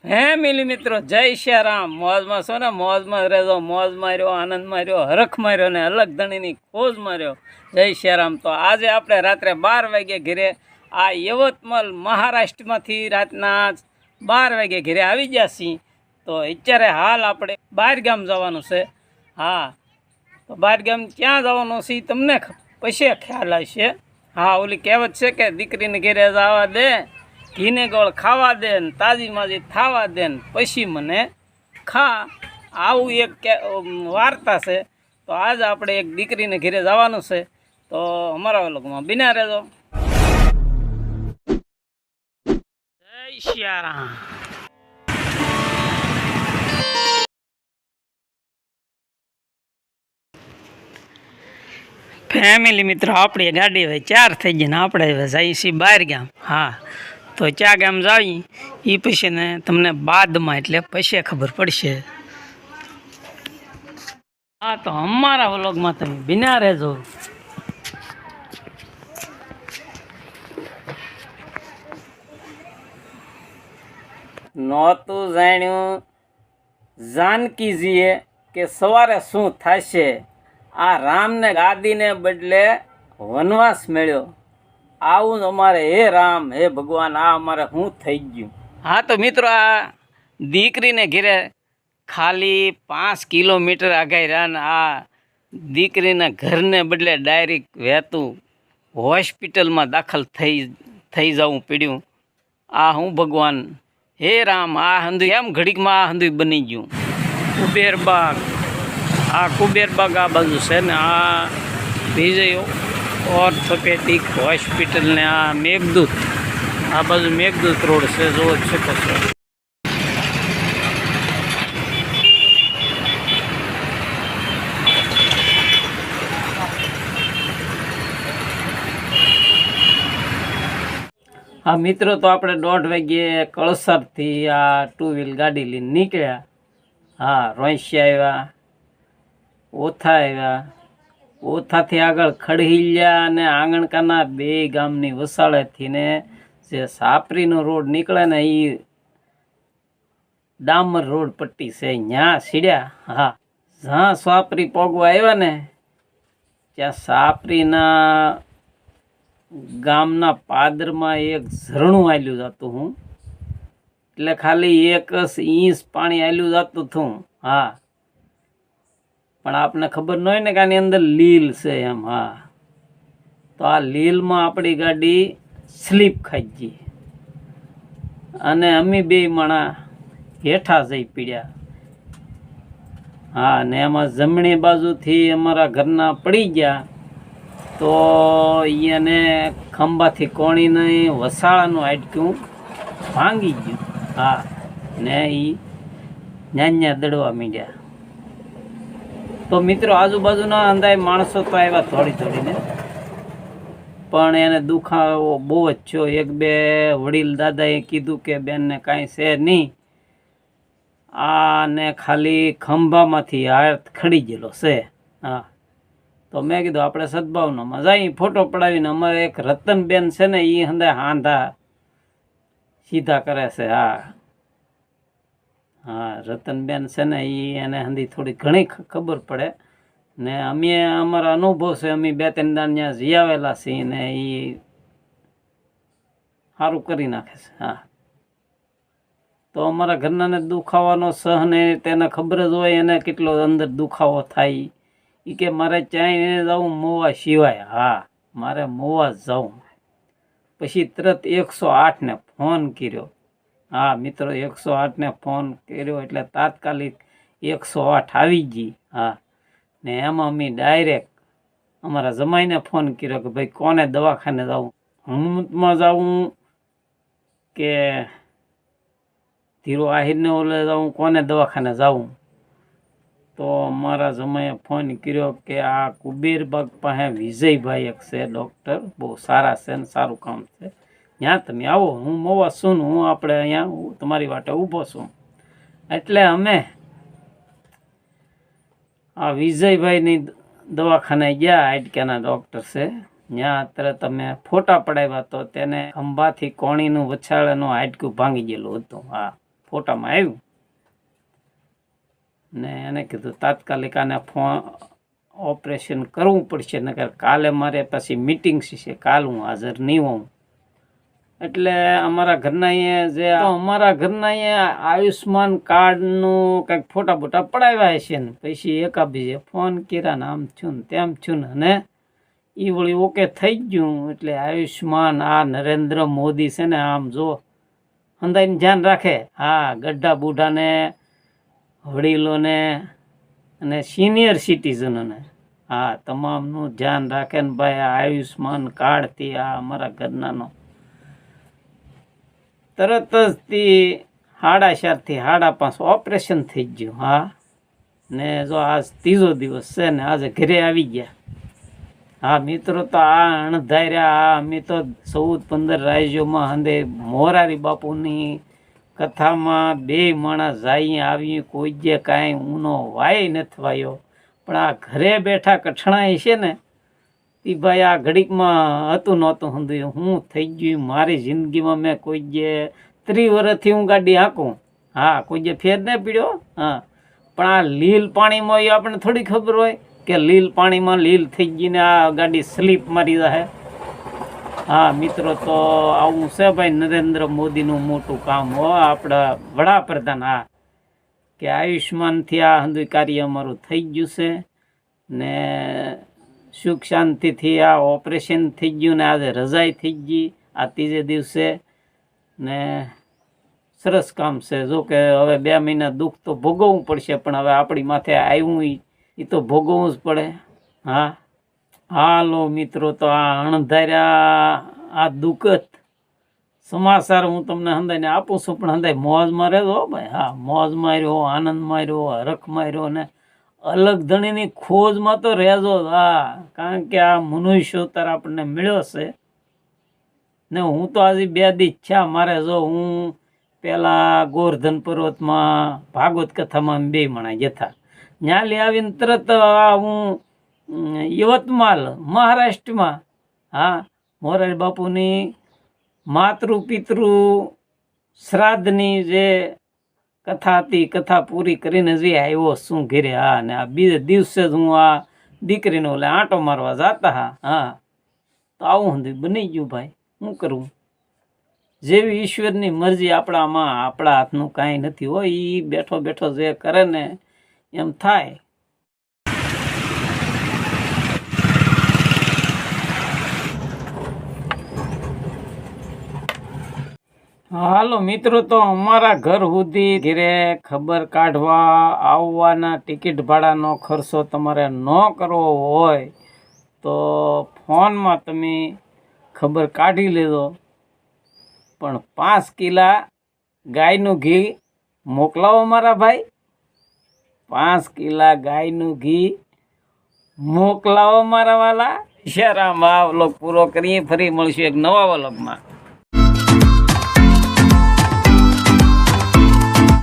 હે મિલી મિત્રો, જય શ્રી રામ। મોજમાં છો ને? મોજમાં રહેજો। મોજ માર્યો, આનંદ માર્યો, હરખ માર્યો ને અલગ ધણીની ખોજ માર્યો। જય શ્રી રામ। તો આજે આપણે રાત્રે 12 વાગે ઘરે આ યવતમાલ મહારાષ્ટ્રમાંથી રાતના 12 વાગે ઘરે આવી ગયા છીએ। તો અત્યારે હાલ આપણે બહાર ગામ જવાનું છે। હા, તો બહાર ગામ ક્યાં જવાનું છે તમને પછી ખ્યાલ આવશે। હા, ઓલી કહેવત છે કે દીકરીને ઘરે જવા દે, ઘીને ગોળ ખાવા દે ને તાજી માજી થાવા દે ને પછી મને ખા, આવું એક વાર્તા છે। તો આજ આપણે એક દીકરીને ઘરે જવાનું છે, તો અમારા વ્લોગમાં બિના રહેજો। જય સિયારામ। ફેમિલી મિત્રો, આપણી ગાડી હવે 4 થઈ ગઈ ને આપણે હવે જઈએ છીએ બહાર ગામ। હા, તો ક્યાં ગામ જાવી એ પછી ને તમને બાદમાં એટલે પછી ખબર પડશે। હા, તો અમારા વ્લોગમાં તમે બિના રહેજો। નહોતું જાણ્યું જાનકીજીએ કે સવારે શું થશે। આ રામને ગાદીને બદલે વનવાસ મળ્યો। આવું અમારે હે રામ, હે ભગવાન, આ અમારે શું થઈ ગયું। હા, તો મિત્રો, આ દીકરીને ઘેરે ખાલી 5 કિલોમીટર આગાઈ રહ્યા, આ દીકરીના ઘરને બદલે ડાયરેક્ટ વહેતું હોસ્પિટલમાં દાખલ થઈ જવું પડ્યું। આ હું ભગવાન, હે રામ, આ હંધુ એમ ઘડીકમાં આ હંધુ બની ગયું। કુબેરબાગ, આ કુબેરબાગ આ બાજુ છે ને, આ વિજય ઓર્થોપેડિક હોસ્પિટલ ને આ મેઘદૂત, આ બાજુ મેઘદૂત રોડ છે, જોઈ શકો છો। હા મિત્રો, તો આપણે 1:30 વાગ્યે કળસરથી આ 2 વ્હીલ ગાડી લઈને નીકળ્યા। હા, રોંસિયા આવ્યા, ઓથા આવ્યા, ઓથાથી આગળ ખડહિલ્યા અને આંગણકાના 2 ગામની વસાળેથી ને જે સાપરીનો રોડ નીકળે ને એ ડામર રોડ પટ્ટી છે, ત્યાં સીડ્યા। હા, જ્યાં સાપરી પોગવા આવ્યા ને ત્યાં સાપરીના ગામના પાદરમાં એક ઝરણું આલ્યું જતું હું, એટલે ખાલી 1 ઇંચ પાણી આલ્યું જતું હતું। હા, પણ આપને ખબર ન હોય ને કે આની અંદર લીલ છે એમ। હા, તો આ લીલમાં આપણી ગાડી સ્લીપ ખાઈ ગઈ અને અમે 2 માણા હેઠા જઈ પીડ્યા। હા, ને એમાં જમણી બાજુથી અમારા ઘરના પડી ગયા, તો એને ખંભાથી કોણીને વસાળાનું હાડકું ભાંગી ગયું। હા, ને એ ન્યા દડવા માંડ્યા। તો મિત્રો, આજુબાજુના અંદાય માણસો તો આવ્યા થોડીને, પણ એને દુખાવો બહુ જ થયો। 1-2 વડીલ દાદાએ કીધું કે બેનને કાંઈ છે નહીં, આને ખાલી ખંભામાંથી હાથ ખડી ગયેલો છે। હા, તો મેં કીધું આપણે સદભાવનામાં જઈ ફોટો પડાવીને, અમારે એક રતનબેન છે ને એ હંદે હાંધા સીધા કરે છે। હા હા, રતનબેન છે ને એને હંધી થોડી ઘણી ખબર પડે ને, અમે અમારા અનુભવ છે, અમે 2-3 દાણ ત્યાં જઈ આવેલા છીએ ને એ સારું કરી નાખે છે। હા, તો અમારા ઘરનાને દુખાવાનો સહને તેને ખબર જ હોય એને કેટલો અંદર દુખાવો થાય। એ કે મારે ચાઈને જવું મોવા સિવાય। હા, મારે મોવા જવું। પછી તરત 108 ને ફોન કર્યો। હા મિત્રો, 108 ને ફોન કર્યો એટલે તાત્કાલિક 108 આવી ગઈ। હા, ને એમાં અમે ડાયરેક્ટ અમારા જમાઈને ફોન કર્યો કે ભાઈ કોને દવાખાને જવું, હનુમતમાં જવું કે ધીરો આહિરને ઓલે જવું, કોને દવાખાને જવું। તો મારા જમાઈએ ફોન કર્યો કે આ કુબેરબાગ પાસે વિજયભાઈ એક છે ડૉક્ટર, બહુ સારા છે ને સારું કામ છે, ત્યાં તમે આવો, હું મોવા છું, હું આપણે અહીંયા તમારી વાટે ઊભો છું। એટલે અમે આ વિજયભાઈની દવાખાને ગયા, હાડકાના ડૉક્ટર છે ત્યાં। તરત અમે ફોટા પડાવ્યા તો તેને ખંભાથી કોણીનું વછાળેનું હાડકું ભાંગી ગયેલું હતું। હા, ફોટામાં આવ્યું ને એને કીધું તાત્કાલિક આને ઓપરેશન કરવું પડશે નકર કાલે મારે પછી મીટિંગ છે, કાલ હું હાજર નહીં હોઉં. એટલે અમારા ઘરના અહીંયા આયુષ્માન કાર્ડનું કંઈક ફોટા બોટા પડાવ્યા છે ને પછી એકાબીજે ફોન કર્યા ને આમ થયું ને તેમ થયું ને અને એ વળી ઓકે થઈ ગયું. એટલે આયુષ્માન આ નરેન્દ્ર મોદી છે ને આમ જો હંદાઈને ધ્યાન રાખે. હા, ગઢા બુઢાને, વડીલોને અને સિનિયર સિટીઝનોને હા તમામનું ધ્યાન રાખે ને ભાઈ. આ આયુષ્માન કાર્ડથી આ અમારા ઘરનાનો તરત જ થી 4:30 થી 5:30 ઓપરેશન થઈ ગયું. હા, ને જો આજ 3જો દિવસ છે ને આજે ઘરે આવી ગયા. હા મિત્રો, તો આ અણધાર્યા અમે તો 14-15 રાજ્યોમાં હંદે મોરારી બાપુની કથામાં 2 માણસ જાય આવી કોઈ જે કાંઈ ઊનો વાય નથી વાયો, પણ આ ઘરે બેઠા કઠણાઈ છે ને એ ભાઈ આ ઘડીકમાં હતું નહોતું સમજ્યું. હું થઈ ગયું મારી જિંદગીમાં મેં કોઈ જે 30 વર્ષથી હું ગાડી હાંકું. હા, કોઈ જે ફેર નહીં પીડ્યો. હા, પણ આ લીલ પાણીમાં એ આપણને થોડી ખબર હોય કે લીલ પાણીમાં લીલ થઈ ગઈને આ ગાડી સ્લીપ મારી જાય. હા મિત્રો, તો આવું છે ભાઈ નરેન્દ્ર મોદીનું મોટું કામ હો, આપણા વડાપ્રધાન. હા, કે આયુષ્માનથી આ હંધુય કાર્ય અમારું થઈ ગયું છે ને સુખ શાંતિથી આ ઓપરેશન થઈ ગયું ને આજે રજાઈ થઈ ગઈ આ 3જે દિવસે ને સરસ કામ છે. જો કે હવે 2 મહિના દુઃખ તો ભોગવવું પડશે, પણ હવે આપણી માથે આવ્યું એ તો ભોગવવું જ પડે. હા, હાલો મિત્રો, તો આ અણધાર્યા આ દુઃખદ સમાચાર હું તમને હંદાઈને આપું છું, પણ હંદાઈ મોજમાં રહેજો ભાઈ. હા, મોજમાં રહ્યો, આનંદમાં રહ્યો, હરખમાં રહ્યો ને અલગ ધણીની ખોજમાં તો રહેજો. હા, કારણ કે આ મનુષ્ય અવતાર આપણને મળ્યો છે ને હું તો આજે 2 દી છે મારે. જો હું પેલા ગોવર્ધન પર્વતમાં ભાગવત કથામાં 2 મણા જતા, ત્યાં લઈ આવીને તરત હું યવતમાલ મહારાષ્ટ્રમાં હા મોરારી બાપુની માતૃ પિતૃ શ્રાદ્ધની જે કથા હતી કથા પૂરી કરીને જે આવ્યો શું ઘેરે. હા, ને આ 2 દિવસે જ હું આ દીકરીને ઓલે આંટો મારવા જતા. હા, તો આવું હંધી બની ગયું ભાઈ. શું કરવું, જેવી ઈશ્વરની મરજી. આપણા હાથનું કાંઈ નથી હોય. એ બેઠો બેઠો જે કરે ને એમ થાય. હાલો મિત્રો, તો અમારા ઘર સુધી ઘરે ખબર કાઢવા આવવાના ટિકિટ ભાડાનો ખર્ચો તમારે ન કરવો હોય તો ફોનમાં તમે ખબર કાઢી લેજો, પણ 5 કિલા ગાયનું ઘી મોકલાવો મારા ભાઈ. 5 કિલા ગાયનું ઘી મોકલાવો મારા વાલા. શેરામ આ વ્લોગ પૂરો કરીએ, ફરી મળશું એક નવા વ્લોગમાં.